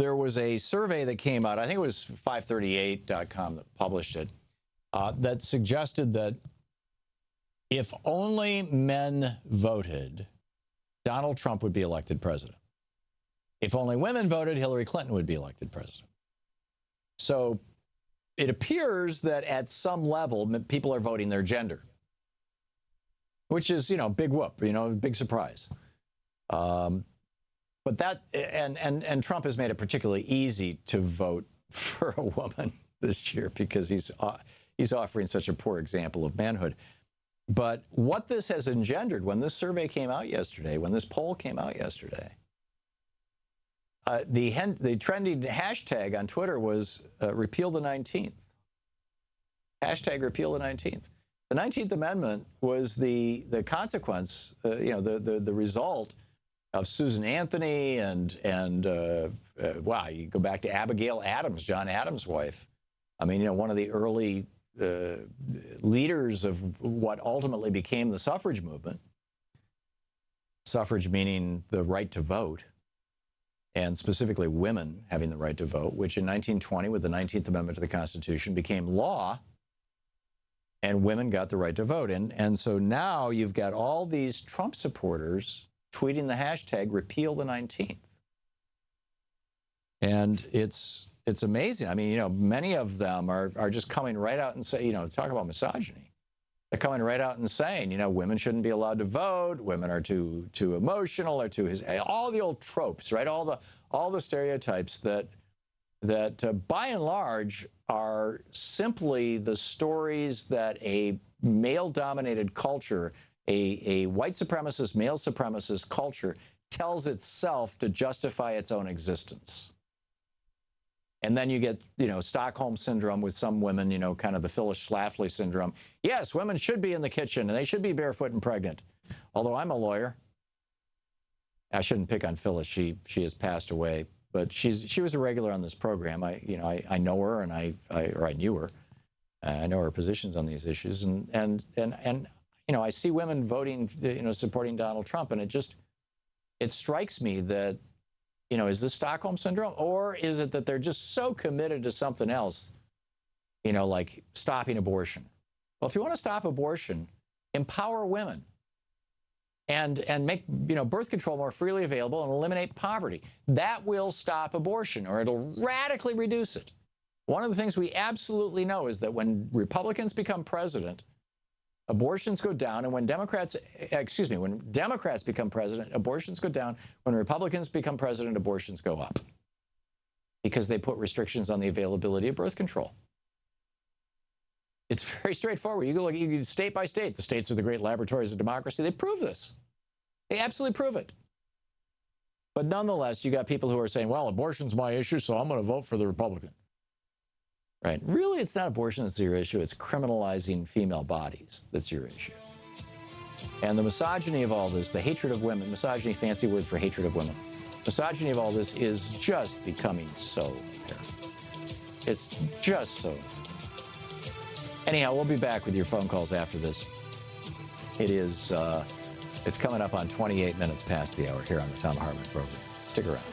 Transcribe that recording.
there was a survey that came out, I think it was 538.com that published it, that suggested that if only men voted, Donald Trump would be elected president. If only women voted, Hillary Clinton would be elected president. So it appears that at some level, people are voting their gender, which is, big whoop, big surprise. But that, and Trump has made it particularly easy to vote for a woman this year because he's offering such a poor example of manhood. But what this has engendered, when this survey came out yesterday, when this poll came out yesterday, the trending hashtag on Twitter was repeal the 19th. Hashtag repeal the 19th. The 19th Amendment was the consequence, the result of Susan Anthony and wow, you go back to Abigail Adams, John Adams' wife. I mean, one of the early leaders of what ultimately became the suffrage movement. Suffrage meaning the right to vote, and specifically women having the right to vote, which in 1920, with the 19th Amendment to the Constitution, became law, and women got the right to vote. And so now you've got all these Trump supporters tweeting the hashtag repeal the 19th. And it's amazing. I mean, many of them are just coming right out and say, talk about misogyny. They're coming right out and saying, women shouldn't be allowed to vote. Women are too emotional, or all the old tropes, right? All the stereotypes that by and large are simply the stories that a male-dominated culture, a white supremacist, male supremacist culture tells itself to justify its own existence. And then you get, Stockholm syndrome with some women, kind of the Phyllis Schlafly syndrome. Yes, women should be in the kitchen and they should be barefoot and pregnant. Although I'm a lawyer. I shouldn't pick on Phyllis. She has passed away, but she was a regular on this program. I know her, and I knew her. I know her positions on these issues, and I see women voting, supporting Donald Trump, and it strikes me that, is this Stockholm syndrome, or is it that they're just so committed to something else, like stopping abortion? Well, if you want to stop abortion, empower women and make, birth control more freely available and eliminate poverty. That will stop abortion, or it'll radically reduce it. One of the things we absolutely know is that when Republicans become president, abortions go down, and when Democrats become president, abortions go down. When Republicans become president, abortions go up, because they put restrictions on the availability of birth control. It's very straightforward. You go state by state. The states are the great laboratories of democracy. They prove this. They absolutely prove it. But nonetheless, you got people who are saying, well, abortion's my issue, so I'm going to vote for the Republican. Right? Really, it's not abortion that's your issue. It's criminalizing female bodies that's your issue. And the misogyny of all this, the hatred of women, misogyny, fancy word for hatred of women. Misogyny of all this is just becoming so apparent. It's just so. Anyhow, we'll be back with your phone calls after this. It's coming up on 28 minutes past the hour here on the Thom Hartmann program. Stick around.